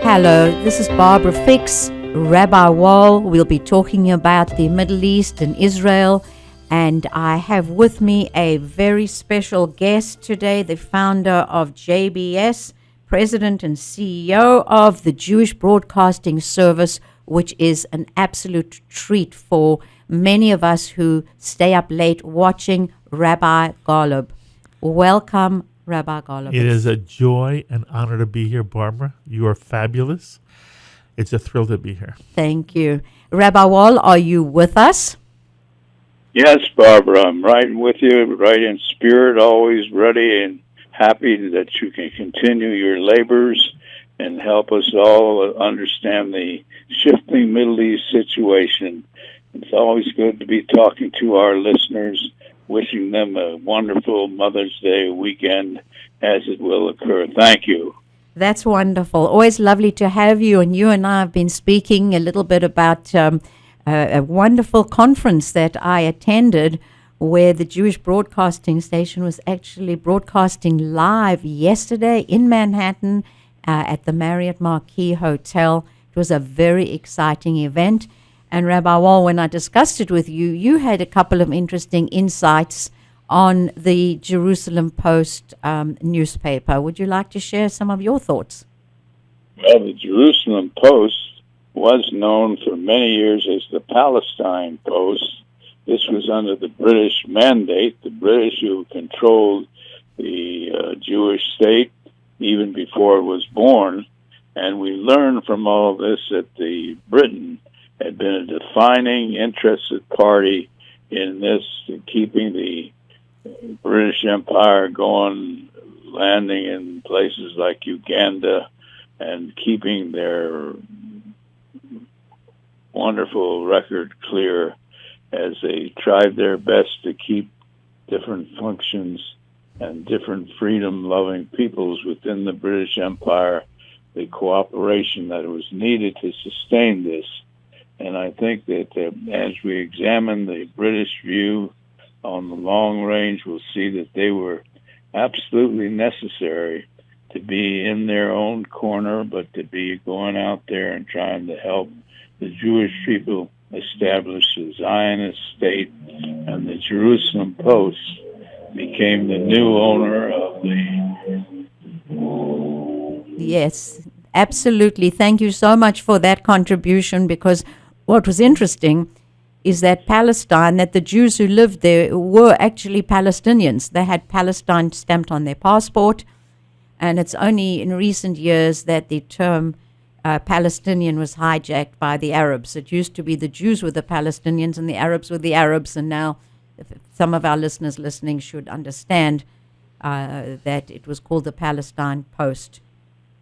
Hello, this is Barbara Fix, Rabbi Wall. We'll be talking about the Middle East and Israel, and I have with me a very special guest today, the founder of JBS, president and CEO of the Jewish Broadcasting Service, which is an absolute treat for many of us who stay up late watching Rabbi Golub. Welcome, Rabbi Golub. It is a joy and honor to be here, Barbara. You are fabulous. It's a thrill to be here. Thank you. Rabbi Wall, are you with us? Yes, Barbara, I'm right with you, right in spirit, always ready and happy that you can continue your labors and help us all understand the shifting Middle East situation. It's always good to be talking to our listeners, wishing them a wonderful Mother's Day weekend as it will occur. Thank you. That's wonderful. Always lovely to have you. And you and I have been speaking a little bit about a wonderful conference that I attended where the Jewish Broadcasting Station was actually broadcasting live yesterday in Manhattan at the Marriott Marquis Hotel. It was a very exciting event. And Rabbi Wall, when I discussed it with you, you had a couple of interesting insights on the Jerusalem Post newspaper. Would you like to share some of your thoughts? Well, the Jerusalem Post was known for many years as the Palestine Post. This was under the British mandate, the British who controlled the Jewish state even before it was born. And we learned from all of this that the Britain had been a defining interested party in this, keeping the British Empire going, landing in places like Uganda, and keeping their wonderful record clear as they tried their best to keep different functions and different freedom-loving peoples within the British Empire, the cooperation that was needed to sustain this. And I think that as we examine the British view on the long range, we'll see that they were absolutely necessary to be in their own corner, but to be going out there and trying to help the Jewish people establish a Zionist state. And the Jerusalem Post became the new owner of the... Yes, absolutely. Thank you so much for that contribution, because what was interesting is that Palestine, that the Jews who lived there were actually Palestinians. They had Palestine stamped on their passport, and it's only in recent years that the term Palestinian was hijacked by the Arabs. It used to be the Jews were the Palestinians and the Arabs were the Arabs, and now some of our listeners listening should understand that it was called the Palestine Post.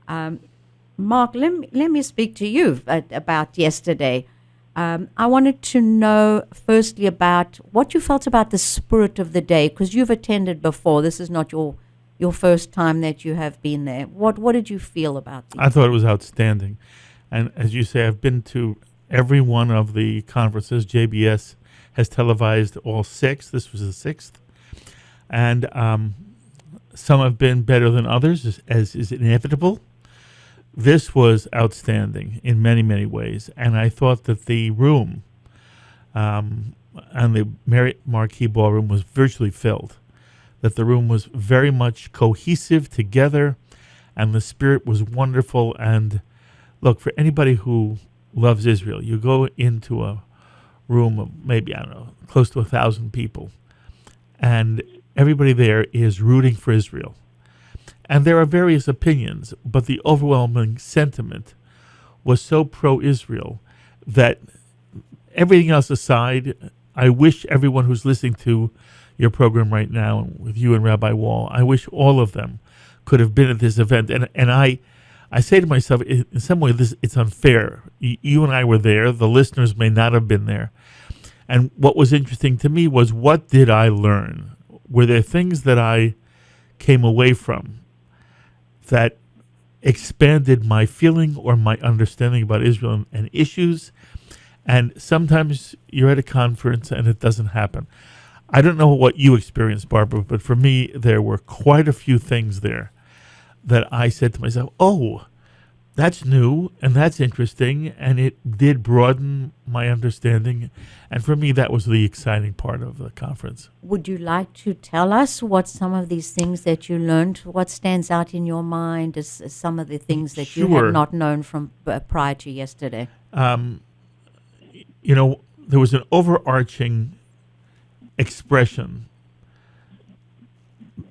Mark, let me speak to you about yesterday. I wanted to know firstly about what you felt about the spirit of the day, because you've attended before. This is not your first time that you have been there. What did you feel about it? I thought it was outstanding. And as you say, I've been to every one of the conferences. JBS has televised all six. This was the sixth. And some have been better than others, as is inevitable. This was outstanding in many, many ways. And I thought that the room and the Marriott Marquis Ballroom was virtually filled, that the room was very much cohesive together, and the spirit was wonderful. And look, for anybody who loves Israel, you go into a room of maybe, I don't know, close to 1,000 people, and everybody there is rooting for Israel. And there are various opinions, but the overwhelming sentiment was so pro-Israel that everything else aside, I wish everyone who's listening to your program right now with you and Rabbi Wall, I wish all of them could have been at this event. And I say to myself, in some way, it's unfair. You and I were there. The listeners may not have been there. And what was interesting to me was, what did I learn? Were there things that I came away from that expanded my feeling or my understanding about Israel and issues? And sometimes you're at a conference and it doesn't happen. I don't know what you experienced, Barbara, but for me, there were quite a few things there that I said to myself, oh, that's new and that's interesting, and it did broaden my understanding. And for me, that was the exciting part of the conference. Would you like to tell us what some of these things that you learned, what stands out in your mind as some of the things that you Sure. had not known from prior to yesterday? There was an overarching expression.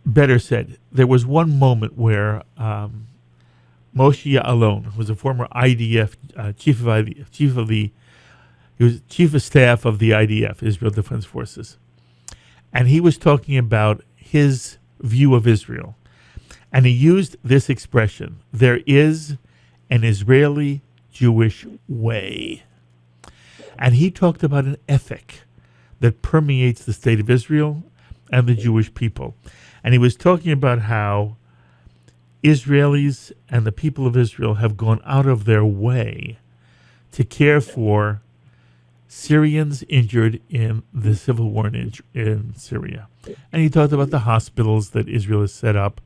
Better said, there was one moment where Moshe Alon, who was a former IDF he was chief of staff of the IDF, Israel Defense Forces, and he was talking about his view of Israel, and he used this expression: "There is an Israeli Jewish way," and he talked about an ethic that permeates the state of Israel and the Jewish people, and he was talking about how Israelis and the people of Israel have gone out of their way to care for Syrians injured in the civil war in Syria. And he talked about the hospitals that Israel has set up.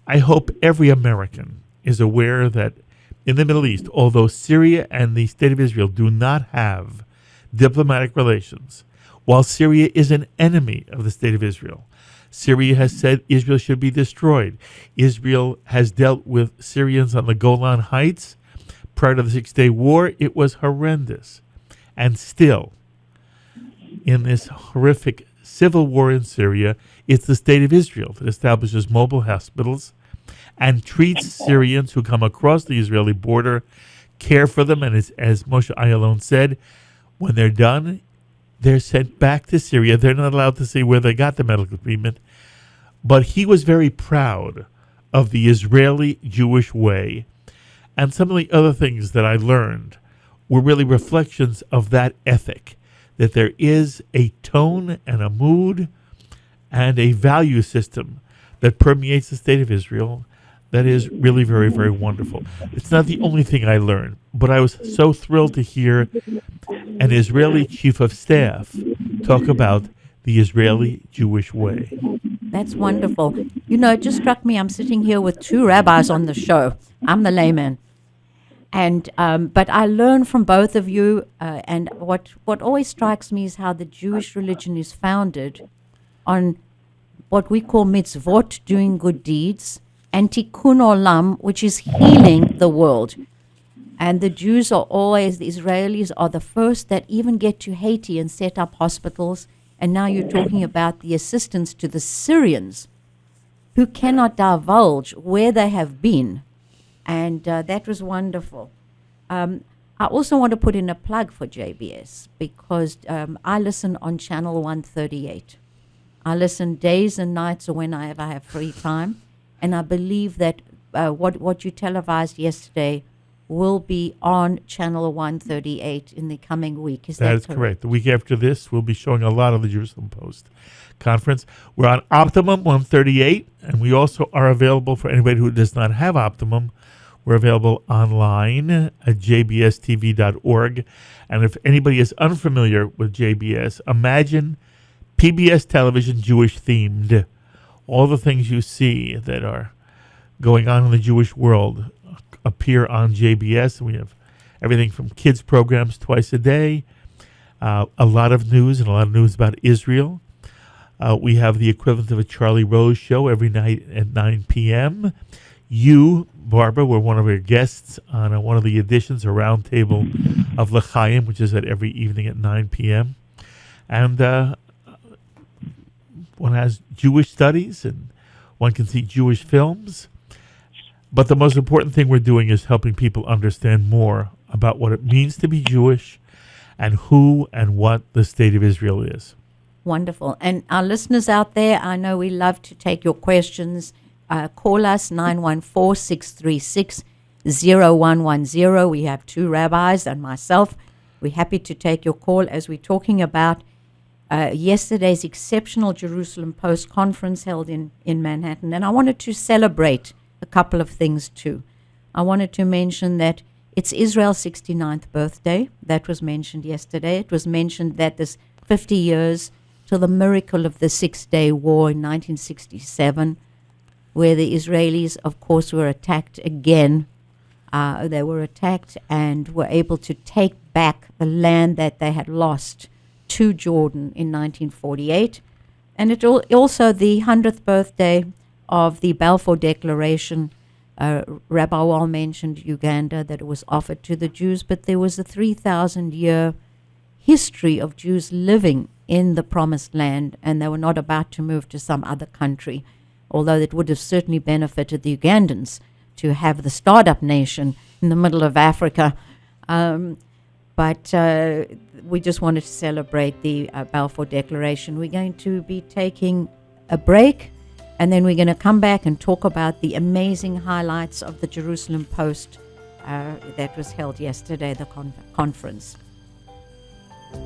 I hope every American is aware that in the Middle East, although Syria and the state of Israel do not have diplomatic relations, while Syria is an enemy of the state of Israel, Syria has said Israel should be destroyed. Israel has dealt with Syrians on the Golan Heights. Prior to the Six-Day War, it was horrendous. And still, in this horrific civil war in Syria, it's the state of Israel that establishes mobile hospitals and treats Syrians who come across the Israeli border, care for them, and as Moshe Ayalon said, when they're done, they're sent back to Syria. They're not allowed to see where they got the medical treatment. But he was very proud of the Israeli Jewish way. And some of the other things that I learned were really reflections of that ethic, that there is a tone and a mood and a value system that permeates the state of Israel that is really very, very wonderful. It's not the only thing I learned, but I was so thrilled to hear an Israeli chief of staff talk about the Israeli Jewish way. That's wonderful. You know, it just struck me. I'm sitting here with two rabbis on the show. I'm the layman. And but I learn from both of you, and what always strikes me is how the Jewish religion is founded on what we call mitzvot, doing good deeds, and tikkun olam, which is healing the world. And the Jews are always, the Israelis are the first that even get to Haiti and set up hospitals. And now you're talking about the assistance to the Syrians who cannot divulge where they have been. And that was wonderful. I also want to put in a plug for JBS because I listen on channel 138. I listen days and nights or whenever I have free time. And I believe that what you televised yesterday will be on channel 138 in the coming week. Is that correct? The week after this, we'll be showing a lot of the Jerusalem Post conference. We're on Optimum 138, and we also are available for anybody who does not have Optimum. We're available online at jbstv.org. And if anybody is unfamiliar with JBS, imagine PBS television Jewish themed. All the things you see that are going on in the Jewish world appear on JBS. We have everything from kids programs twice a day, a lot of news and a lot of news about Israel. We have the equivalent of a Charlie Rose show every night at 9 p.m. You, Barbara, were one of our guests on one of the editions, a roundtable of L'chaim, which is at every evening at 9 p.m. And one has Jewish studies, and one can see Jewish films. But the most important thing we're doing is helping people understand more about what it means to be Jewish and who and what the state of Israel is. Wonderful. And our listeners out there, I know we love to take your questions. Call us 914-636-0110. We have two rabbis and myself. We're happy to take your call as we're talking about yesterday's exceptional Jerusalem Post conference held in Manhattan. And I wanted to celebrate a couple of things too. I wanted to mention that it's Israel's 69th birthday. That was mentioned yesterday. It was mentioned that this 50 years to the miracle of the Six-Day War in 1967, where the Israelis, of course, were attacked again They were attacked and were able to take back the land that they had lost to Jordan in 1948. And it also the 100th birthday of the Balfour Declaration. Rabbi Wall mentioned Uganda, that it was offered to the Jews, but there was a 3,000-year history of Jews living in the Promised Land, and they were not about to move to some other country, although it would have certainly benefited the Ugandans to have the startup nation in the middle of Africa. But we just wanted to celebrate the Balfour Declaration. We're going to be taking a break, and then we're going to come back and talk about the amazing highlights of the Jerusalem Post that was held yesterday, the conference.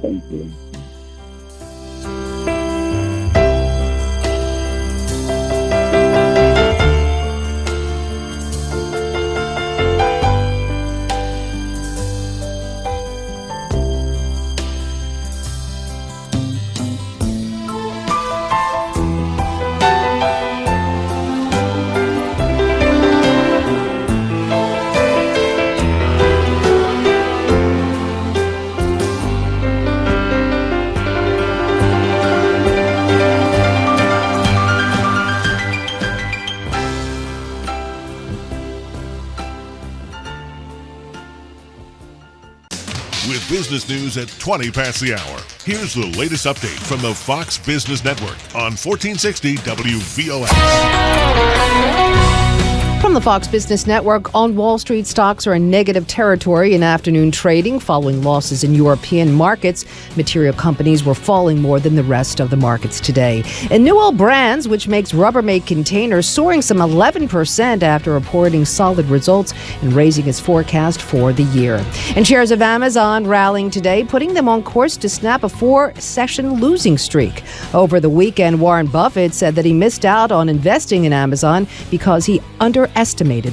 Thank you. With business news at 20 past the hour, here's the latest update from the Fox Business Network on 1460 WVOX. From the Fox Business Network, on Wall Street, stocks are in negative territory in afternoon trading following losses in European markets. Material companies were falling more than the rest of the markets today. And Newell Brands, which makes Rubbermaid containers, soaring some 11% after reporting solid results and raising its forecast for the year. And shares of Amazon rallying today, putting them on course to snap a 4-session losing streak. Over the weekend, Warren Buffett said that he missed out on investing in Amazon because he underestimated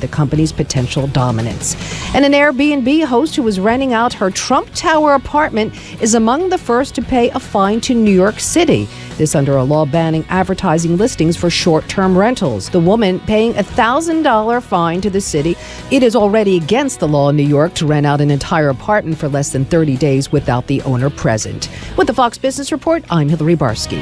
the company's potential dominance. And an Airbnb host who was renting out her Trump Tower apartment is among the first to pay a fine to New York City. This under a law banning advertising listings for short-term rentals. The woman paying a $1,000 fine to the city. It is already against the law in New York to rent out an entire apartment for less than 30 days without the owner present. With the Fox Business Report, I'm Hillary Barsky.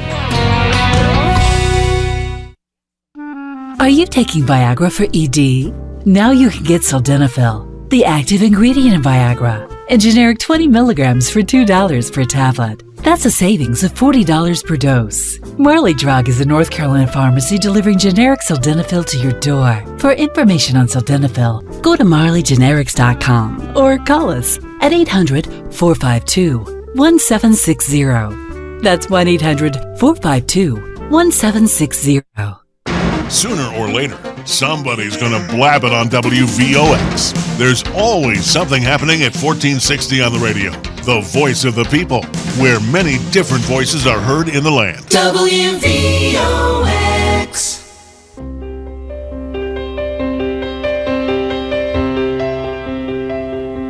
Are you taking Viagra for ED? Now you can get Sildenafil, the active ingredient in Viagra, and generic 20 milligrams for $2 per tablet. That's a savings of $40 per dose. Marley Drug is a North Carolina pharmacy delivering generic Sildenafil to your door. For information on Sildenafil, go to marleygenerics.com or call us at 800-452-1760. That's 1-800-452-1760. Sooner or later, somebody's going to blab it on WVOX. There's always something happening at 1460 on the radio. The voice of the people, where many different voices are heard in the land. WVOX.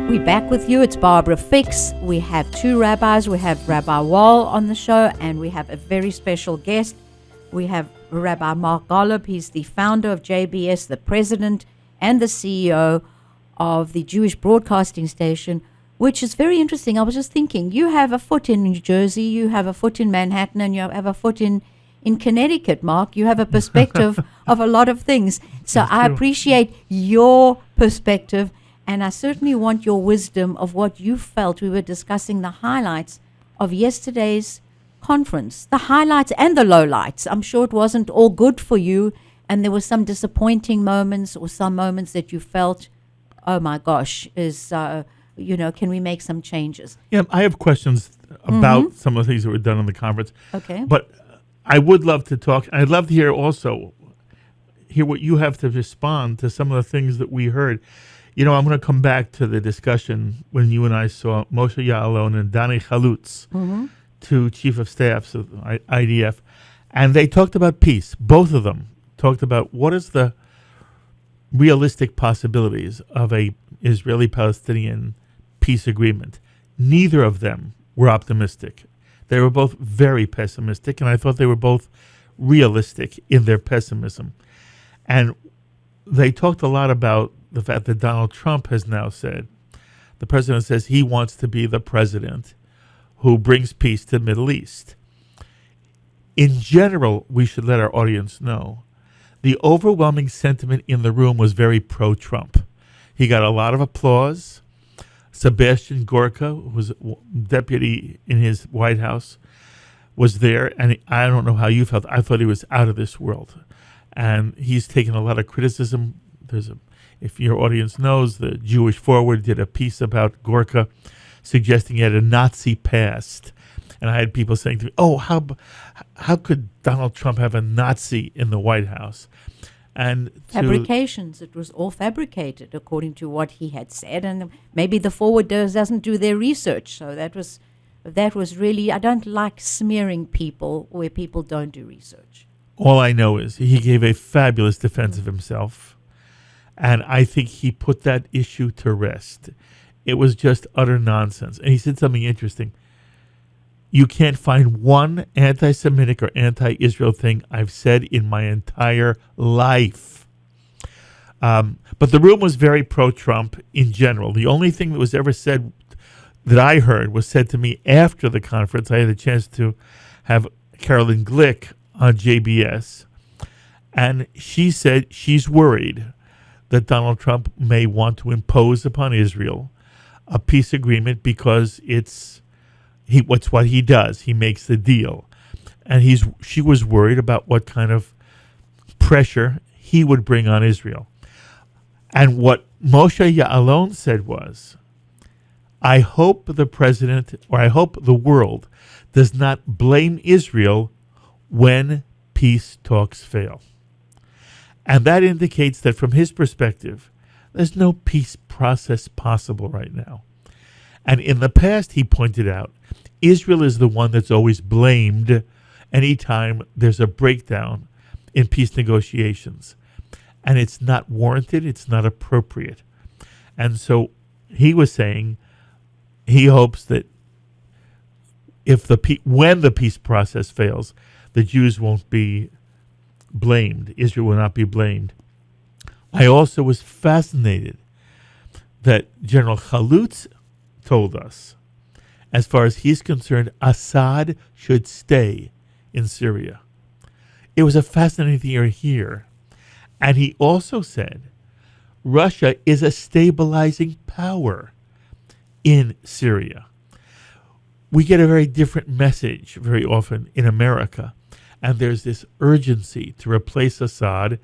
We're back with you. It's Barbara Fix. We have two rabbis. We have Rabbi Wall on the show, and we have a very special guest. We have Rabbi Mark Golub. He's the founder of JBS, the president and the CEO of the Jewish Broadcasting Station, which is very interesting. I was just thinking, you have a foot in New Jersey, you have a foot in Manhattan, and you have a foot in Connecticut, Mark. You have a perspective of a lot of things. So I appreciate your perspective, and I certainly want your wisdom of what you felt. We were discussing the highlights of yesterday's conference, the highlights and the lowlights. I'm sure it wasn't all good for you, and there were some disappointing moments or some moments that you felt, oh my gosh, can we make some changes? Yeah, I have questions about some of the things that were done in the conference. Okay. But I would love to talk. I'd love to hear what you have to respond to some of the things that we heard. I'm going to come back to the discussion when you and I saw Moshe Ya'alon and Dani Chalutz, two chief of staffs of IDF, and they talked about peace. Both of them talked about what is the realistic possibilities of a Israeli-Palestinian peace agreement. Neither of them were optimistic. They were both very pessimistic, and I thought they were both realistic in their pessimism. And they talked a lot about the fact that Donald Trump has now said, the president says he wants to be the president who brings peace to the Middle East. In general, we should let our audience know the overwhelming sentiment in the room was very pro-Trump. He got a lot of applause. Sebastian Gorka, who was deputy in his White House, was there, and I don't know how you felt. I thought he was out of this world. And he's taken a lot of criticism. If your audience knows, the Jewish Forward did a piece about Gorka suggesting he had a Nazi past. And I had people saying to me, "Oh, how could Donald Trump have a Nazi in the White House?" And fabrications. It was all fabricated according to what he had said, and maybe the Forward doesn't do their research. So that was really. I don't like smearing people where people don't do research. All I know is he gave a fabulous defense of himself, and I think he put that issue to rest. It was just utter nonsense, and he said something interesting. You can't find one anti-Semitic or anti-Israel thing I've said in my entire life. But the room was very pro-Trump in general. The only thing that was ever said that I heard was said to me after the conference. I had a chance to have Carolyn Glick on JBS, and she said she's worried that Donald Trump may want to impose upon Israel a peace agreement because what's what he does. He makes the deal. And she was worried about what kind of pressure he would bring on Israel. And what Moshe Ya'alon said was, I hope the president, or I hope the world, does not blame Israel when peace talks fail. And that indicates that from his perspective, there's no peace process possible right now. And in the past, he pointed out, Israel is the one that's always blamed anytime there's a breakdown in peace negotiations. And it's not warranted, it's not appropriate. And so he was saying he hopes that when the peace process fails, the Jews won't be blamed. Israel will not be blamed. I also was fascinated that General Chalutz told us, as far as he's concerned, Assad should stay in Syria. It was a fascinating thing to hear. And he also said Russia is a stabilizing power in Syria. We get a very different message very often in America. And there's this urgency to replace Assad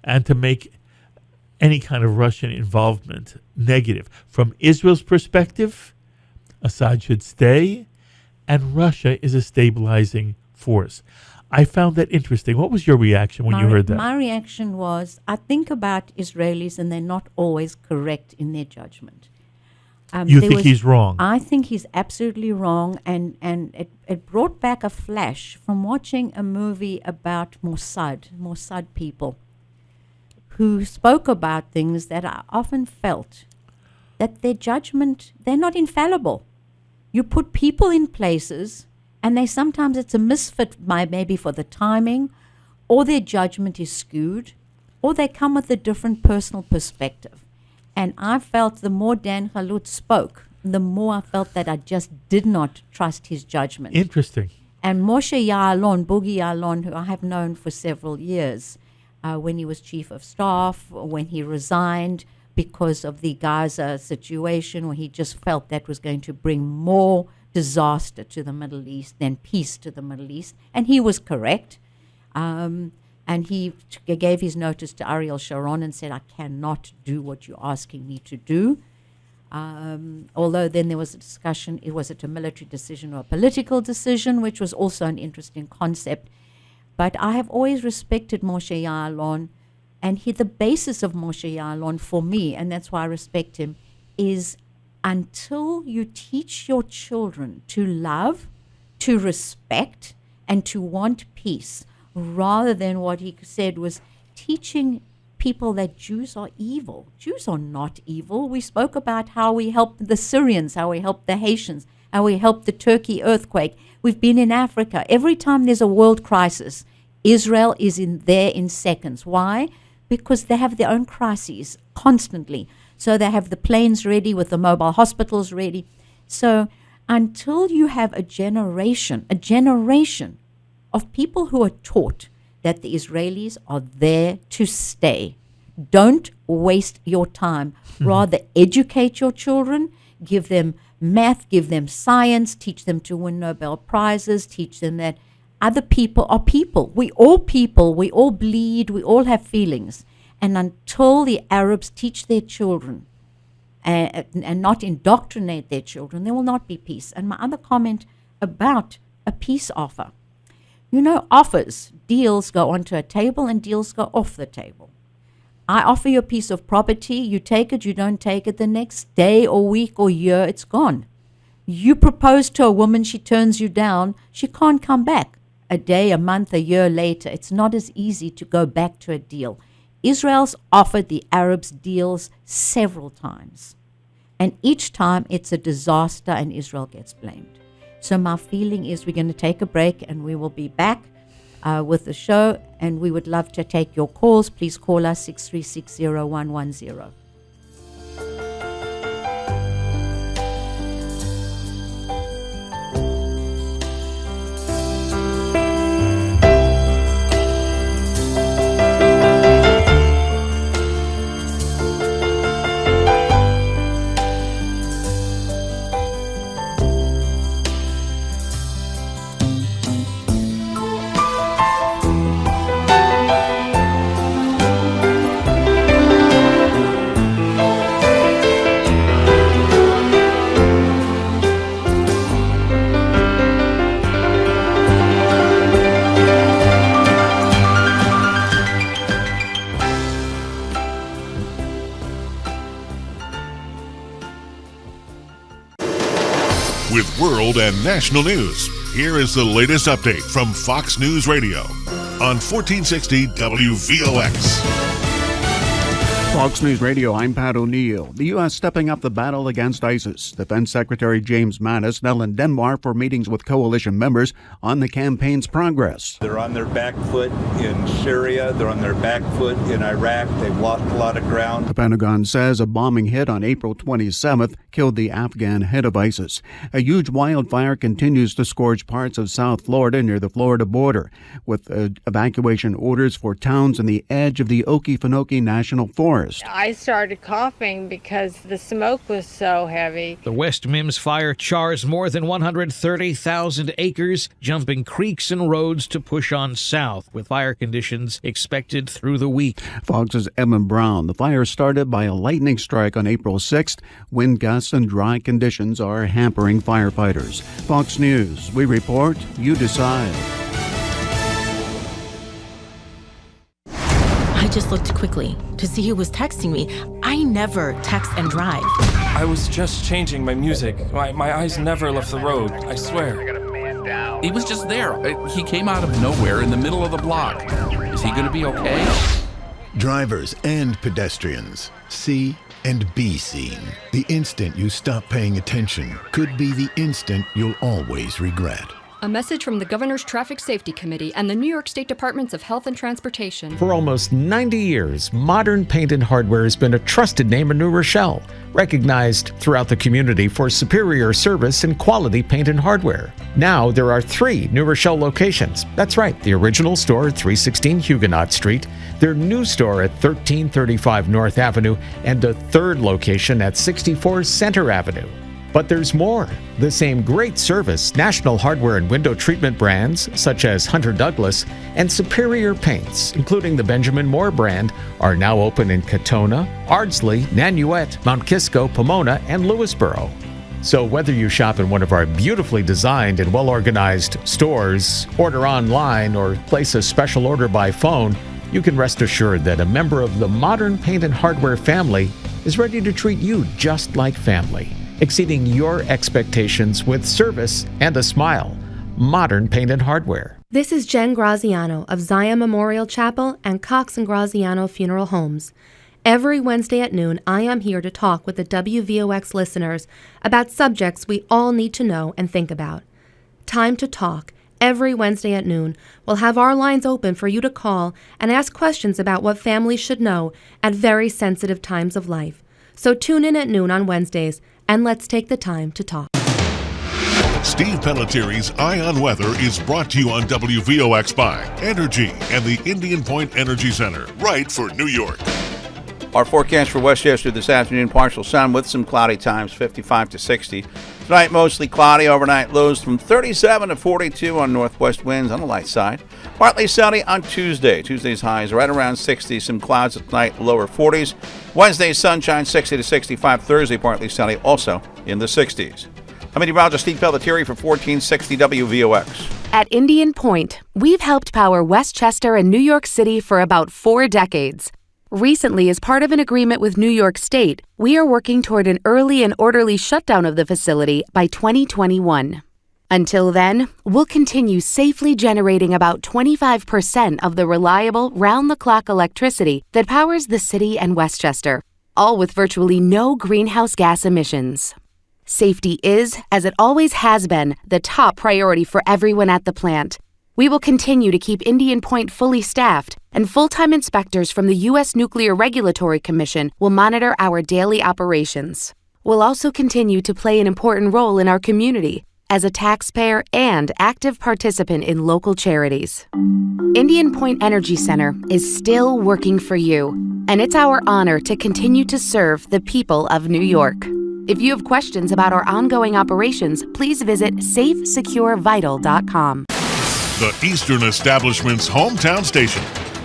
and to make any kind of Russian involvement negative. From Israel's perspective, Assad should stay, and Russia is a stabilizing force. I found that interesting. What was your reaction when you heard that? My reaction was, I think about Israelis, and they're not always correct in their judgment. You think he's wrong? I think he's absolutely wrong, and it brought back a flash from watching a movie about Mossad people, who spoke about things that I often felt that their judgment, they're not infallible. You put people in places, and sometimes it's a misfit maybe for the timing, or their judgment is skewed, or they come with a different personal perspective. And I felt the more Dan Chalutz spoke, the more I felt that I just did not trust his judgment. Interesting. And Moshe Ya'alon, Boogie Ya'alon, who I have known for several years, when he was chief of staff, when he resigned because of the Gaza situation, where he just felt that was going to bring more disaster to the Middle East than peace to the Middle East. And he was correct. And he gave his notice to Ariel Sharon and said, I cannot do what you're asking me to do. Although then there was a discussion, was it a military decision or a political decision, which was also an interesting concept. But I have always respected Moshe Ya'alon, and the basis of Moshe Ya'alon for me, and that's why I respect him, is until you teach your children to love, to respect, and to want peace, rather than what he said was teaching people that Jews are evil. Jews are not evil. We spoke about how we helped the Syrians, how we helped the Haitians, how we helped the Turkey earthquake. We've been in Africa. Every time there's a world crisis, Israel is there in seconds. Why? Because they have their own crises constantly. So they have the planes ready with the mobile hospitals ready. So until you have a generation of people who are taught that the Israelis are there to stay, don't waste your time. Rather educate your children, give them math, give them science, teach them to win Nobel Prizes, teach them that other people are people. We all bleed, we all have feelings. And until the Arabs teach their children and not indoctrinate their children, there will not be peace. And my other comment about a peace offer. Offers, deals go onto a table and deals go off the table. I offer you a piece of property, you take it, you don't take it, the next day or week or year, it's gone. You propose to a woman, she turns you down, she can't come back. A day, a month, a year later, it's not as easy to go back to a deal. Israel's offered the Arabs deals several times. And each time it's a disaster and Israel gets blamed. So my feeling is we're going to take a break and we will be back with the show, and we would love to take your calls. Please call us 6360110. With world and national news, here is the latest update from Fox News Radio on 1460 WVOX. Fox News Radio, I'm Pat O'Neill. The U.S. stepping up the battle against ISIS. Defense Secretary James Mattis now in Denmark for meetings with coalition members on the campaign's progress. They're on their back foot in Syria. They're on their back foot in Iraq. They've lost a lot of ground. The Pentagon says a bombing hit on April 27th killed the Afghan head of ISIS. A huge wildfire continues to scorch parts of South Florida near the Florida border, with evacuation orders for towns on the edge of the Okefenokee National Forest. I started coughing because the smoke was so heavy. The West Mims fire chars more than 130,000 acres, jumping creeks and roads to push on south, with fire conditions expected through the week. Fox's Evan Brown. The fire started by a lightning strike on April 6th. Wind gusts and dry conditions are hampering firefighters. Fox News, we report, you decide. I just looked quickly to see who was texting me. I never text and drive. I was just changing my music. My eyes never left the road, I swear. He was just there. He came out of nowhere in the middle of the block. Is he going to be okay? Drivers and pedestrians, see and be seen. The instant you stop paying attention could be the instant you'll always regret. A message from the Governor's Traffic Safety Committee and the New York State Departments of Health and Transportation. For almost 90 years, Modern Paint and Hardware has been a trusted name in New Rochelle, recognized throughout the community for superior service and quality paint and hardware. Now there are 3 New Rochelle locations. That's right, the original store at 316 Huguenot Street, their new store at 1335 North Avenue, and a 3rd location at 64 Center Avenue. But there's more. The same great service, national hardware and window treatment brands, such as Hunter Douglas, and superior paints, including the Benjamin Moore brand, are now open in Katona, Ardsley, Nanuet, Mount Kisco, Pomona, and Lewisboro. So whether you shop in one of our beautifully designed and well-organized stores, order online, or place a special order by phone, you can rest assured that a member of the Modern Paint and Hardware family is ready to treat you just like family, exceeding your expectations with service and a smile. Modern Paint and Hardware. This is Jen Graziano of Zion Memorial Chapel and Cox and Graziano Funeral Homes. Every Wednesday at noon, I am here to talk with the WVOX listeners about subjects we all need to know and think about. Time to talk Every Wednesday at noon, we'll have our lines open for you to call and ask questions about what families should know at very sensitive times of life. So tune in at noon on Wednesdays, and let's take the time to talk. Steve Pellettieri's Eye on Weather is brought to you on WVOX by Energy and the Indian Point Energy Center, right for New York. Our forecast for Westchester this afternoon, partial sun with some cloudy times, 55 to 60. Tonight, mostly cloudy. Overnight lows from 37 to 42 on northwest winds on the light side. Partly sunny on Tuesday. Tuesday's highs right around 60. Some clouds at night, lower 40s. Wednesday, sunshine, 60 to 65. Thursday, partly sunny, also in the 60s. I'm meteorologist Steve Pellettieri for 1460 WVOX. At Indian Point, we've helped power Westchester and New York City for about 4 decades. Recently, as part of an agreement with New York State, we are working toward an early and orderly shutdown of the facility by 2021. Until then, we'll continue safely generating about 25% of the reliable, round-the-clock electricity that powers the city and Westchester, all with virtually no greenhouse gas emissions. Safety is, as it always has been, the top priority for everyone at the plant. We will continue to keep Indian Point fully staffed, and full-time inspectors from the U.S. Nuclear Regulatory Commission will monitor our daily operations. We'll also continue to play an important role in our community as a taxpayer and active participant in local charities. Indian Point Energy Center is still working for you, and it's our honor to continue to serve the people of New York. If you have questions about our ongoing operations, please visit safesecurevital.com. The Eastern Establishment's hometown station,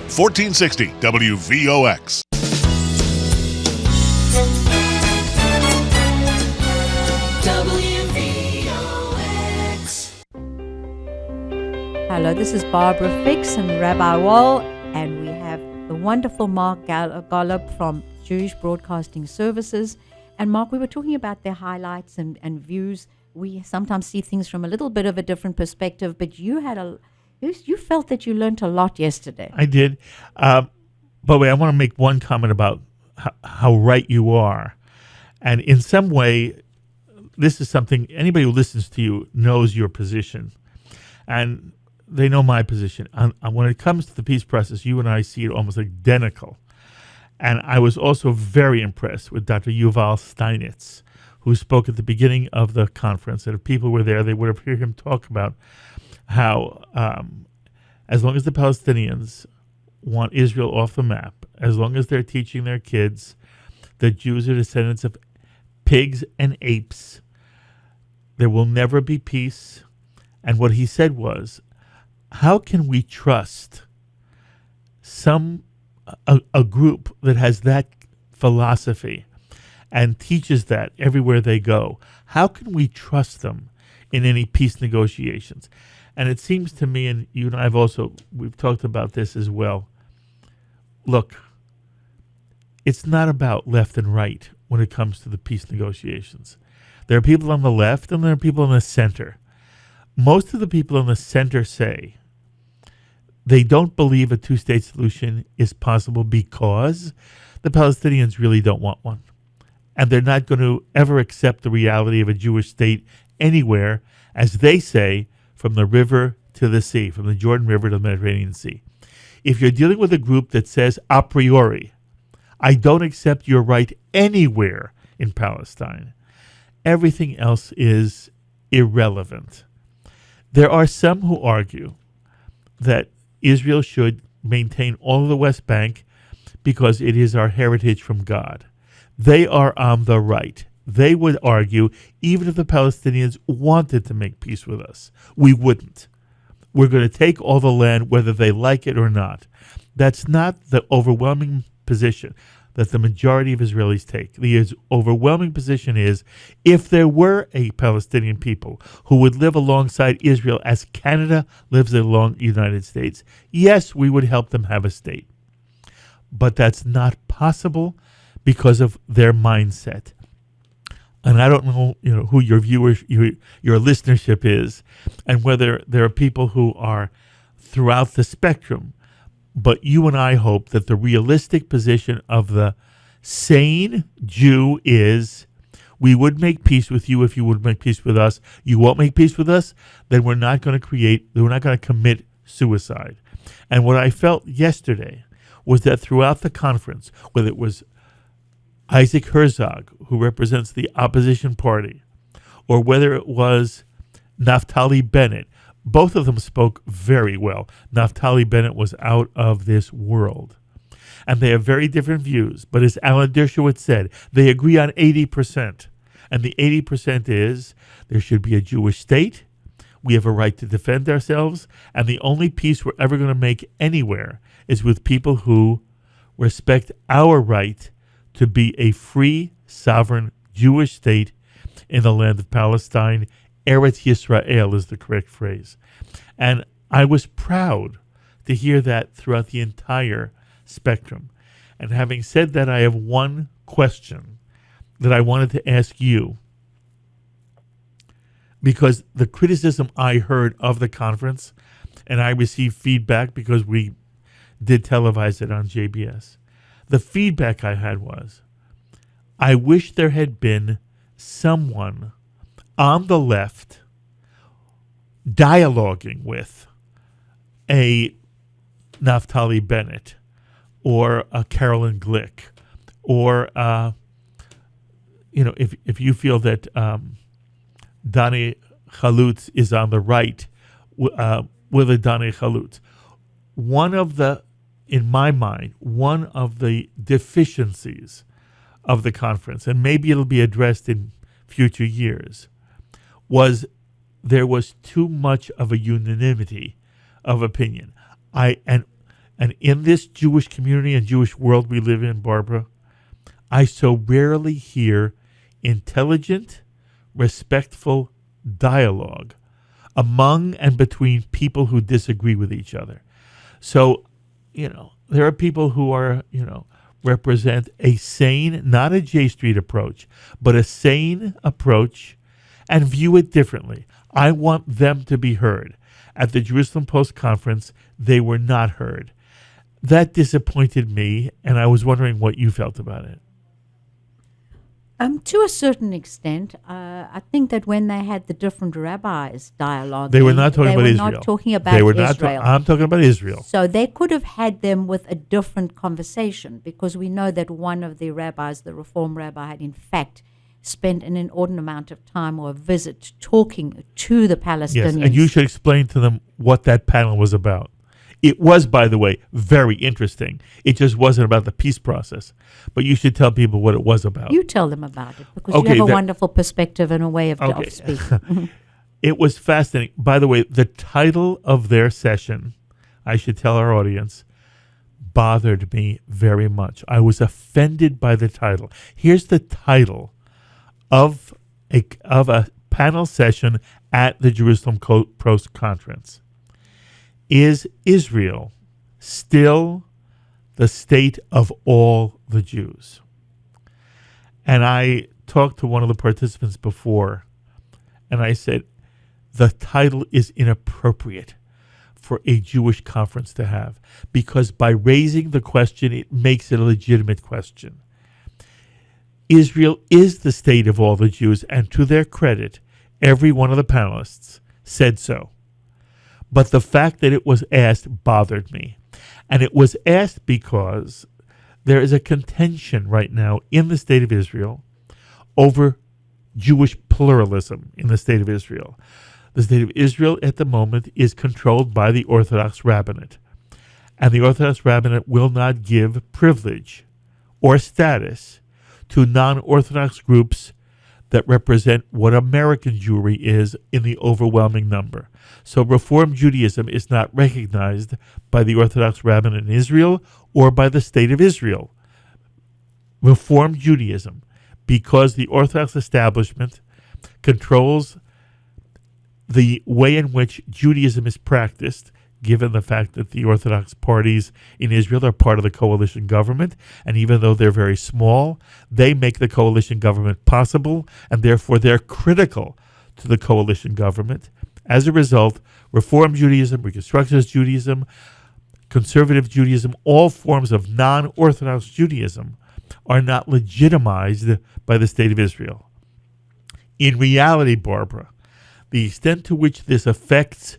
1460 WVOX. WVOX. Hello, this is Barbara Fix and Rabbi Wall, and we have the wonderful Mark Golub from Jewish Broadcasting Services. And Mark, we were talking about their highlights and views. We sometimes see things from a little bit of a different perspective, but you felt that you learned a lot yesterday. I did. But wait, I want to make one comment about how right you are. And in some way, this is something anybody who listens to you knows your position. And they know my position. When it comes to the peace process, you and I see it almost identical. And I was also very impressed with Dr. Yuval Steinitz, who spoke at the beginning of the conference. And if people were there, they would have heard him talk about how as long as the Palestinians want Israel off the map, as long as they're teaching their kids that Jews are descendants of pigs and apes, there will never be peace. And what he said was, how can we trust a group that has that philosophy and teaches that everywhere they go? How can we trust them in any peace negotiations? And it seems to me, and you and I we've talked about this as well. Look, it's not about left and right when it comes to the peace negotiations. There are people on the left and there are people in the center. Most of the people in the center say they don't believe a two-state solution is possible because the Palestinians really don't want one. And they're not going to ever accept the reality of a Jewish state anywhere, as they say, from the river to the sea, from the Jordan River to the Mediterranean Sea. If you're dealing with a group that says a priori, I don't accept your right anywhere in Palestine, everything else is irrelevant. There are some who argue that Israel should maintain all of the West Bank because it is our heritage from God. They are on the right. They would argue, even if the Palestinians wanted to make peace with us, we wouldn't. We're going to take all the land whether they like it or not. That's not the overwhelming position that the majority of Israelis take. The overwhelming position is, if there were a Palestinian people who would live alongside Israel as Canada lives along the United States, yes, we would help them have a state. But that's not possible because of their mindset. And I don't know, who your viewers, your listenership is, and whether there are people who are throughout the spectrum. But you and I hope that the realistic position of the sane Jew is, We would make peace with you if you would make peace with us. You won't make peace with us, then we're not going to commit suicide. And what I felt yesterday was that throughout the conference, whether it was Isaac Herzog, who represents the opposition party, or whether it was Naftali Bennett, both of them spoke very well. Naftali Bennett was out of this world. And they have very different views. But as Alan Dershowitz said, they agree on 80%. And the 80% is there should be a Jewish state. We have a right to defend ourselves. And the only peace we're ever going to make anywhere is with people who respect our right to be a free, sovereign Jewish state in the land of Palestine. Eretz Yisrael is the correct phrase. And I was proud to hear that throughout the entire spectrum. And having said that, I have one question that I wanted to ask you, because the criticism I heard of the conference, and I received feedback because we did televise it on JBS. The feedback I had was, I wish there had been someone on the left dialoguing with a Naftali Bennett or a Carolyn Glick, or if you feel that Dani Chalutz is on the right, with a Dani Chalutz. In my mind, one of the deficiencies of the conference, and maybe it'll be addressed in future years, was there was too much of a unanimity of opinion. And in this Jewish community and Jewish world we live in, Barbara, I so rarely hear intelligent, respectful dialogue among and between people who disagree with each other. So, there are people who are, represent a sane, not a J Street approach, but a sane approach and view it differently. I want them to be heard. At the Jerusalem Post conference, they were not heard. That disappointed me, and I was wondering what you felt about it. To a certain extent, I think that when they had the different rabbis dialogue, they were not talking about Israel. Not talking about Israel. I'm talking about Israel. So they could have had them with a different conversation, because we know that one of the rabbis, the Reform rabbi, had in fact spent an inordinate amount of time or a visit talking to the Palestinians. Yes, and you should explain to them what that panel was about. It was, by the way, very interesting. It just wasn't about the peace process. But you should tell people what it was about. You tell them about it, because you have a wonderful perspective and a way of speaking. It was fascinating. By the way, the title of their session, I should tell our audience, bothered me very much. I was offended by the title. Here's the title of a panel session at the Jerusalem Post Conference. Is Israel still the state of all the Jews? And I talked to one of the participants before, and I said, the title is inappropriate for a Jewish conference to have, because by raising the question, it makes it a legitimate question. Israel is the state of all the Jews, and to their credit, every one of the panelists said so. But the fact that it was asked bothered me. And it was asked because there is a contention right now in the state of Israel over Jewish pluralism in the state of Israel. The state of Israel at the moment is controlled by the Orthodox rabbinate. And the Orthodox rabbinate will not give privilege or status to non-Orthodox groups that represent what American Jewry is in the overwhelming number. So Reform Judaism is not recognized by the Orthodox rabbinate in Israel or by the state of Israel. Reform Judaism, because the Orthodox establishment controls the way in which Judaism is practiced, given the fact that the Orthodox parties in Israel are part of the coalition government, and even though they're very small, they make the coalition government possible, and therefore they're critical to the coalition government. As a result, Reform Judaism, Reconstructionist Judaism, Conservative Judaism, all forms of non-Orthodox Judaism are not legitimized by the state of Israel. In reality, Barbara, the extent to which this affects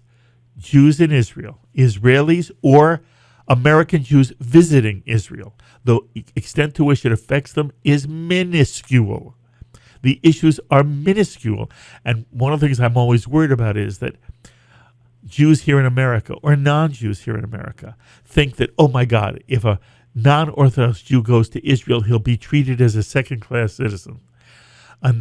Jews in Israel, Israelis or American Jews visiting Israel, the extent to which it affects them is minuscule. The issues are minuscule. And one of the things I'm always worried about is that Jews here in America or non-Jews here in America think that, oh my God, if a non-Orthodox Jew goes to Israel, he'll be treated as a second-class citizen. A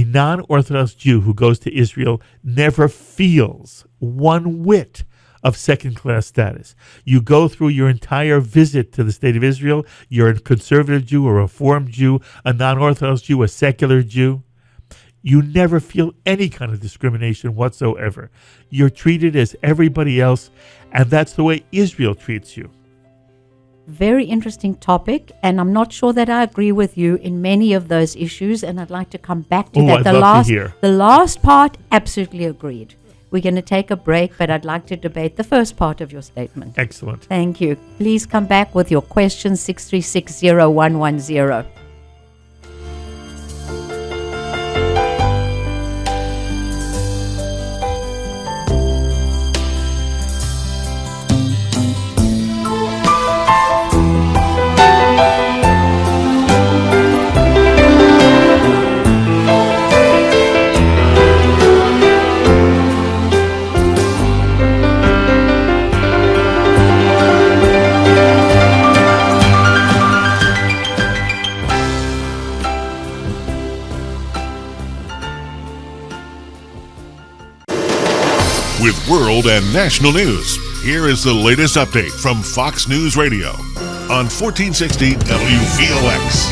non-Orthodox Jew who goes to Israel never feels one whit of second-class status. You go through your entire visit to the state of Israel, you're a conservative Jew, a Reformed Jew, a non-Orthodox Jew, a secular Jew. You never feel any kind of discrimination whatsoever. You're treated as everybody else, and that's the way Israel treats you. Very interesting topic, and I'm not sure that I agree with you in many of those issues, and I'd like to come back to that. I'd love to hear. The last part, absolutely agreed. We're going to take a break, but I'd like to debate the first part of your statement. Excellent. Thank you. Please come back with your questions, 6360110. With world and national news, here is the latest update from Fox News Radio on 1460 WVOX.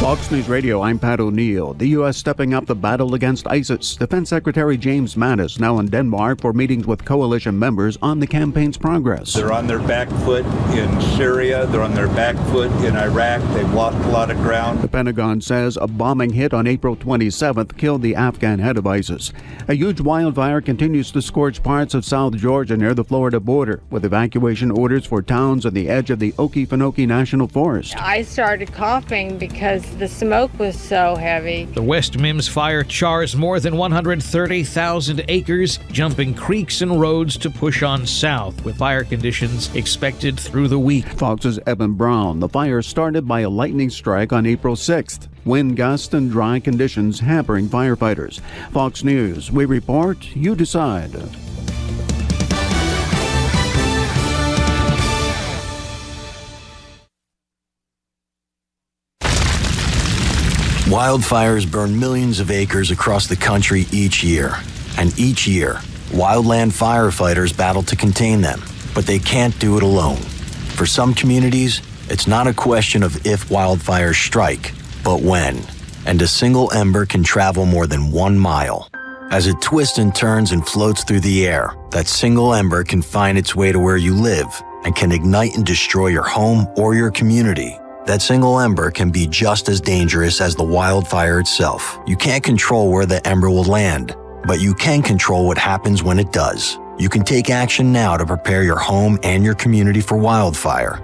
Fox News Radio, I'm Pat O'Neill. The U.S. stepping up the battle against ISIS. Defense Secretary James Mattis now in Denmark for meetings with coalition members on the campaign's progress. They're on their back foot in Syria. They're on their back foot in Iraq. They've lost a lot of ground. The Pentagon says a bombing hit on April 27th killed the Afghan head of ISIS. A huge wildfire continues to scorch parts of South Georgia near the Florida border, with evacuation orders for towns on the edge of the Okefenokee National Forest. I started coughing because the smoke was so heavy. The West Mims fire chars more than 130,000 acres, jumping creeks and roads to push on south, with fire conditions expected through the week. Fox's Evan Brown. The fire started by a lightning strike on April 6th. Wind gusts and dry conditions hampering firefighters. Fox News, we report, you decide. Wildfires burn millions of acres across the country each year. And each year, wildland firefighters battle to contain them, but they can't do it alone. For some communities, it's not a question of if wildfires strike, but when. And a single ember can travel more than 1 mile. As it twists and turns and floats through the air, that single ember can find its way to where you live and can ignite and destroy your home or your community. That single ember can be just as dangerous as the wildfire itself. You can't control where the ember will land, but you can control what happens when it does. You can take action now to prepare your home and your community for wildfire.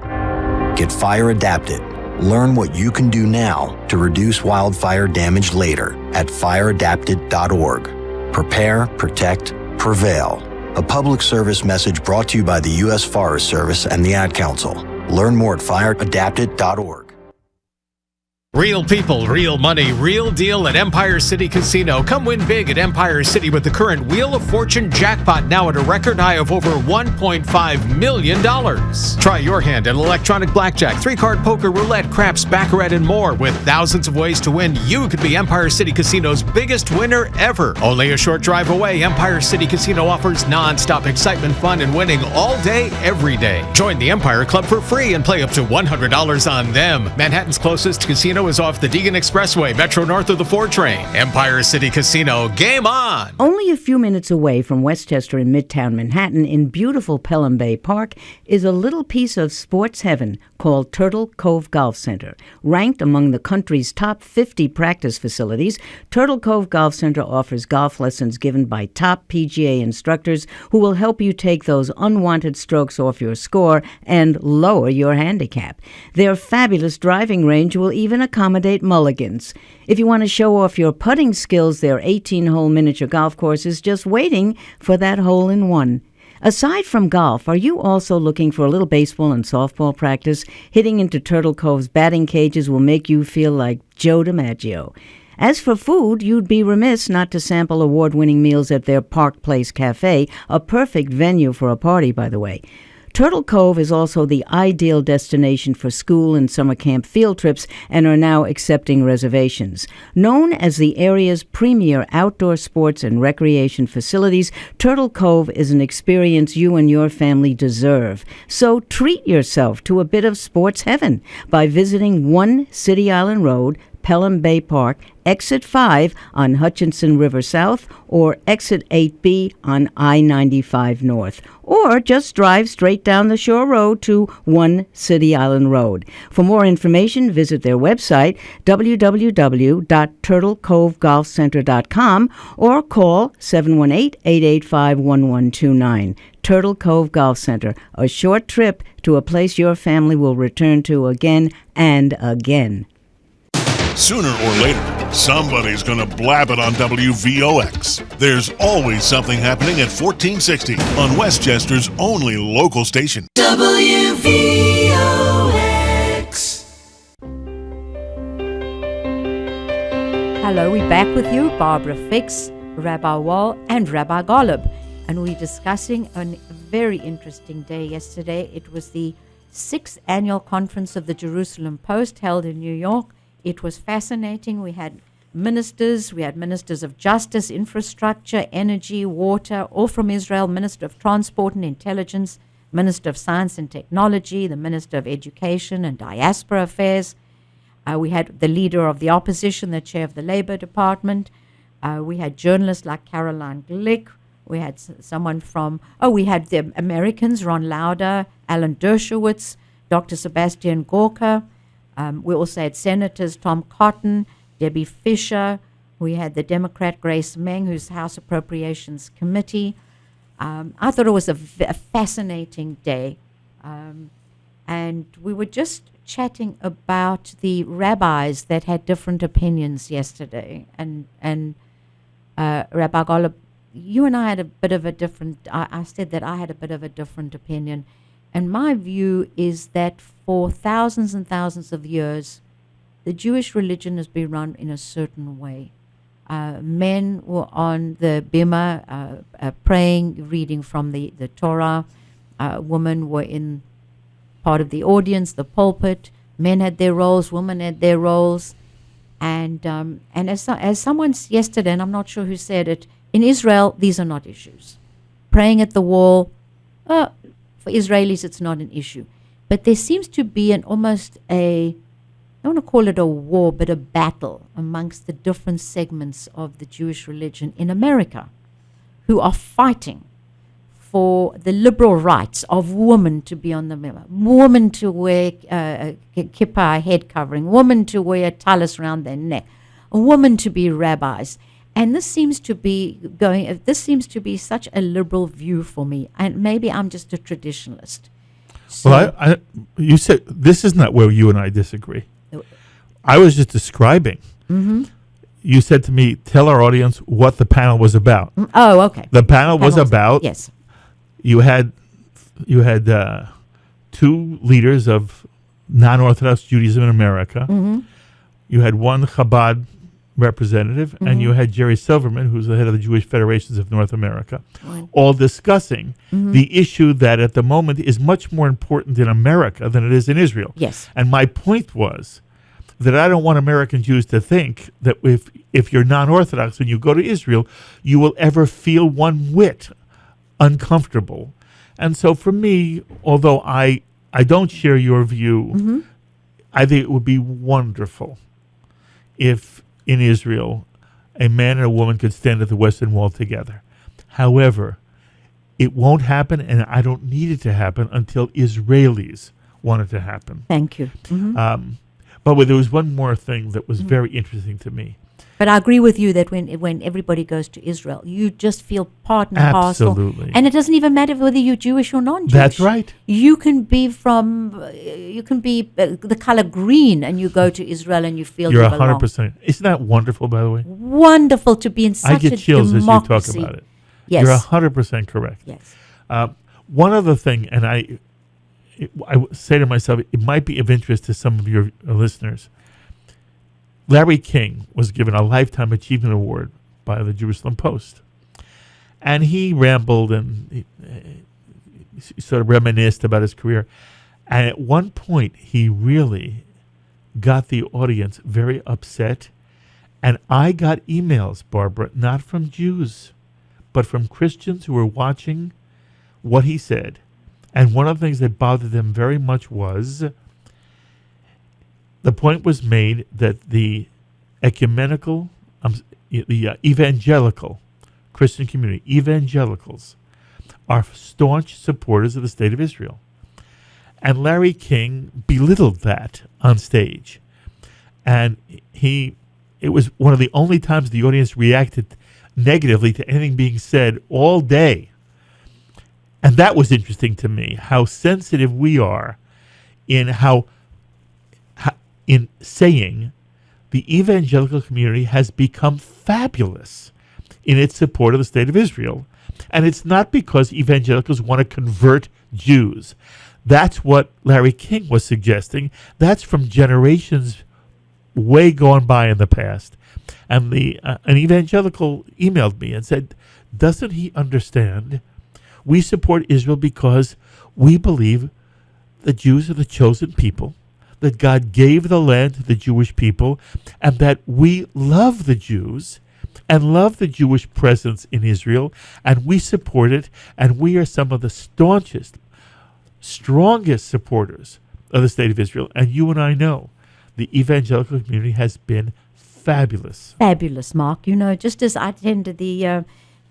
Get fire adapted. Learn what you can do now to reduce wildfire damage later at fireadapted.org. Prepare, protect, prevail. A public service message brought to you by the U.S. Forest Service and the Ad Council. Learn more at fireadapted.org. Real people, real money, real deal at Empire City Casino. Come win big at Empire City with the current Wheel of Fortune jackpot now at a record high of over $1.5 million. Try your hand at electronic blackjack, 3-card poker, roulette, craps, baccarat, and more. With thousands of ways to win, you could be Empire City Casino's biggest winner ever. Only a short drive away, Empire City Casino offers non-stop excitement, fun, and winning all day, every day. Join the Empire Club for free and play up to $100 on them. Manhattan's closest casino is off the Deegan Expressway, Metro north of the 4 train. Empire City Casino, game on! Only a few minutes away from Westchester in Midtown Manhattan, in beautiful Pelham Bay Park, is a little piece of sports heaven called Turtle Cove Golf Center. Ranked among the country's top 50 practice facilities, Turtle Cove Golf Center offers golf lessons given by top PGA instructors who will help you take those unwanted strokes off your score and lower your handicap. Their fabulous driving range will even accommodate mulligans. If you want to show off your putting skills, their 18-hole miniature golf course is just waiting for that hole-in-one. Aside from golf, are you also looking for a little baseball and softball practice? Hitting into Turtle Cove's batting cages will make you feel like Joe DiMaggio. As for food, you'd be remiss not to sample award-winning meals at their Park Place Cafe, a perfect venue for a party, by the way. Turtle Cove is also the ideal destination for school and summer camp field trips and are now accepting reservations. Known as the area's premier outdoor sports and recreation facilities, Turtle Cove is an experience you and your family deserve. So treat yourself to a bit of sports heaven by visiting 1 City Island Road, Pelham Bay Park, Exit 5 on Hutchinson River South, or Exit 8B on I-95 North. Or just drive straight down the shore road to 1 City Island Road. For more information, visit their website, www.turtlecovegolfcenter.com, or call 718-885-1129. Turtle Cove Golf Center, a short trip to a place your family will return to again and again. Sooner or later, somebody's going to blab it on WVOX. There's always something happening at 1460 on Westchester's only local station. WVOX. Hello, we're back with you, Barbara Fix, Rabbi Wall, and Rabbi Golub. And we're discussing a very interesting day yesterday. It was the 6th annual conference of the Jerusalem Post held in New York. It was fascinating. We had ministers of justice, infrastructure, energy, water, all from Israel, Minister of Transport and Intelligence, Minister of Science and Technology, the Minister of Education and Diaspora Affairs. We had the leader of the opposition, the chair of the Labor Department. We had journalists like Caroline Glick. We had we had the Americans, Ron Lauder, Alan Dershowitz, Dr. Sebastian Gorka. We also had Senators Tom Cotton, Debbie Fisher. We had the Democrat Grace Meng, who's House Appropriations Committee. I thought it was a fascinating day. And we were just chatting about the rabbis that had different opinions yesterday. And Rabbi Golub, you and I had a bit of a different, I said that I had a bit of a different opinion. And my view is that for thousands and thousands of years, the Jewish religion has been run in a certain way. Men were on the bima praying, reading from the Torah. Women were in part of the audience, the pulpit. Men had their roles, women had their roles. And as someone yesterday, and I'm not sure who said it, in Israel, these are not issues. Praying at the wall, for Israelis, it's not an issue. But there seems to be I don't want to call it a war, but a battle amongst the different segments of the Jewish religion in America who are fighting for the liberal rights of women to be on the minimum, women to wear kippah, head covering, women to wear talis around their neck, a woman to be rabbis. And this seems to be such a liberal view for me. And maybe I'm just a traditionalist. So Well, you said this is not where you and I disagree. I was just describing. Mm-hmm. You said to me, tell our audience what the panel was about. Oh, okay. The panel was about, yes. You had two leaders of non-Orthodox Judaism in America. Mm-hmm. You had one Chabad representative, and you had Jerry Silverman, who's the head of the Jewish Federations of North America, all discussing the issue that at the moment is much more important in America than it is in Israel. Yes. And my point was that I don't want American Jews to think that if you're non-Orthodox and you go to Israel, you will ever feel one whit uncomfortable. And so for me, although I don't share your view, I think it would be wonderful if in Israel a man and a woman could stand at the Western Wall together. However, it won't happen, and I don't need it to happen until Israelis want it to happen. Thank you. But there was one more thing that was very interesting to me. But I agree with you that when everybody goes to Israel, you just feel part and parcel. Absolutely. And it doesn't even matter whether you're Jewish or non-Jewish. That's right. You can be the color green, and you go to Israel and you feel You're you belong. 100%. Isn't that wonderful, by the way? Wonderful to be in such a I get chills democracy. as you talk about it. Yes. You're 100% correct. Yes. One other thing, and I say to myself, it might be of interest to some of your listeners. Larry King was given a Lifetime Achievement Award by the Jerusalem Post. And he rambled and he sort of reminisced about his career. And at one point, he really got the audience very upset. And I got emails, Barbara, not from Jews, but from Christians who were watching what he said. And one of the things that bothered them very much was the point was made that the ecumenical, the evangelical Christian community, evangelicals, are staunch supporters of the state of Israel. And Larry King belittled that on stage. And it was one of the only times the audience reacted negatively to anything being said all day. And that was interesting to me, how sensitive we are in in saying the evangelical community has become fabulous in its support of the state of Israel. And it's not because evangelicals want to convert Jews. That's what Larry King was suggesting. That's from generations way gone by in the past. And an evangelical emailed me and said, doesn't he understand? We support Israel because we believe the Jews are the chosen people, that God gave the land to the Jewish people, and that we love the Jews and love the Jewish presence in Israel, and we support it, and we are some of the staunchest, strongest supporters of the state of Israel. And you and I know the evangelical community has been fabulous. Fabulous, Mark. You know, just as I attended the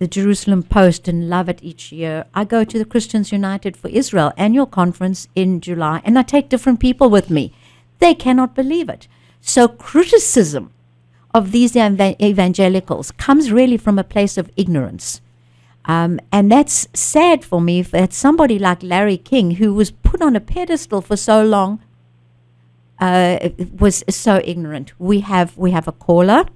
Jerusalem Post and love it each year, I go to the Christians United for Israel annual conference in July, and I take different people with me. They cannot believe it. So criticism of these evangelicals comes really from a place of ignorance. And that's sad for me that somebody like Larry King, who was put on a pedestal for so long, was so ignorant. We have a caller.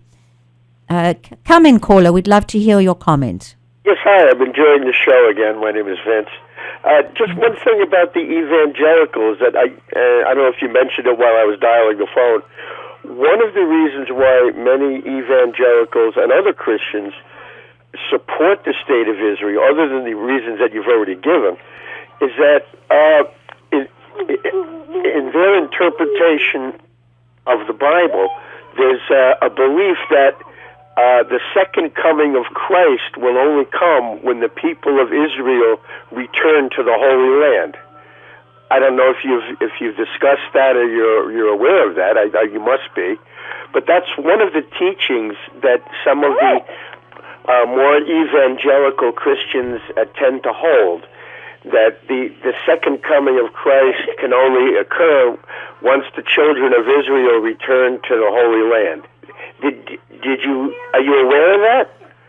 Come in, caller. We'd love to hear your comment. Yes, hi. I'm enjoying the show again. My name is Vince. Just one thing about the evangelicals that I don't know if you mentioned it while I was dialing the phone. One of the reasons why many evangelicals and other Christians support the state of Israel, other than the reasons that you've already given, is that in their interpretation of the Bible, there's a belief that the second coming of Christ will only come when the people of Israel return to the Holy Land. I don't know if you've discussed that or you're aware of that. You must be, but that's one of the teachings that some of the more evangelical Christians tend to hold. That the second coming of Christ can only occur once the children of Israel return to the Holy Land. Are you aware of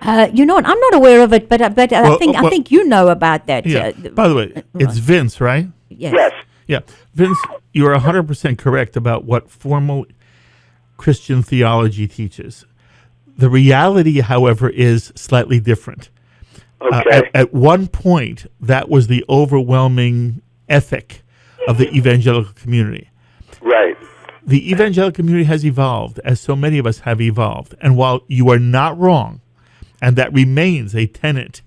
that? You know what? I'm not aware of it, but I think you know about that. Yeah. By the way, it's Vince, right? Yes. Yeah. Vince, you are 100% correct about what formal Christian theology teaches. The reality, however, is slightly different. Okay. At one point, that was the overwhelming ethic of the evangelical community. Right. The evangelical community has evolved, as so many of us have evolved. And while you are not wrong, and that remains a tenet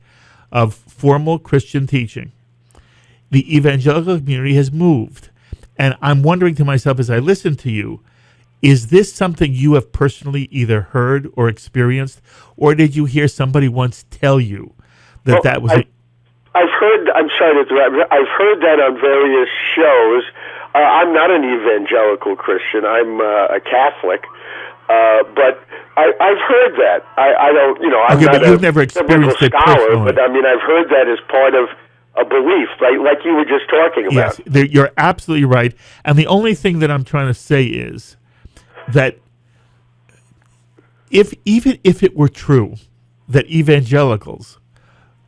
of formal Christian teaching, the evangelical community has moved. And I'm wondering to myself as I listen to you, is this something you have personally either heard or experienced, or did you hear somebody once tell you that was... I've heard, I'm sorry to interrupt, I've heard that on various shows. I'm not an evangelical Christian. I'm a Catholic. But I've heard that. I don't, I'm not you've never experienced it scholar, personally. but I mean, I've heard that as part of a belief, like you were just talking about. Yes, you're absolutely right. And the only thing that I'm trying to say is that even if it were true that evangelicals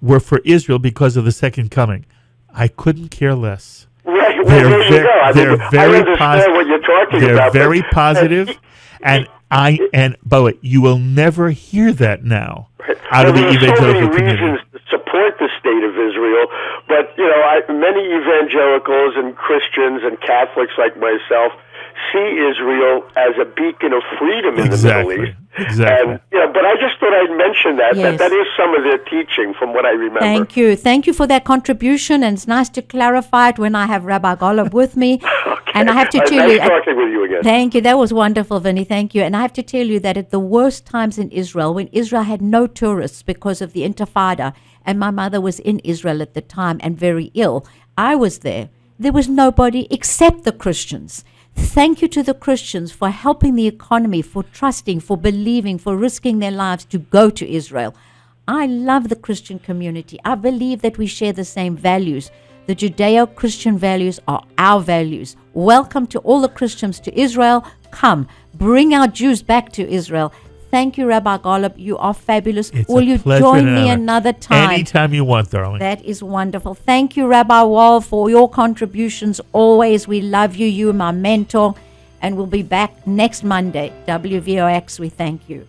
were for Israel because of the second coming, I couldn't care less. Right, well, there you go. I understand what you're talking about. They're very positive, and by the way, you will never hear that now out of the evangelical community. Reasons to support the state of Israel, but many evangelicals and Christians and Catholics like myself see Israel as a beacon of freedom in the Middle East. Exactly. And, but I just thought I'd mention that. Yes. That is some of their teaching from what I remember. Thank you. Thank you for that contribution, and it's nice to clarify it when I have Rabbi Golub with me. Okay. And I have to tell you... Nice talking with you again. Thank you. That was wonderful, Vinny. Thank you. And I have to tell you that at the worst times in Israel, when Israel had no tourists because of the Intifada, and my mother was in Israel at the time and very ill, I was there. There was nobody except the Christians. Thank you to the Christians for helping the economy, for trusting, for believing, for risking their lives to go to Israel. I love the Christian community. I believe that we share the same values. The Judeo-Christian values are our values. Welcome to all the Christians to Israel. Come, bring our Jews back to Israel. Thank you, Rabbi Golub. You are fabulous. Will you join me another time? Anytime you want, darling. That is wonderful. Thank you, Rabbi Wall, for your contributions. Always, we love you. You are my mentor. And we'll be back next Monday. WVOX, we thank you.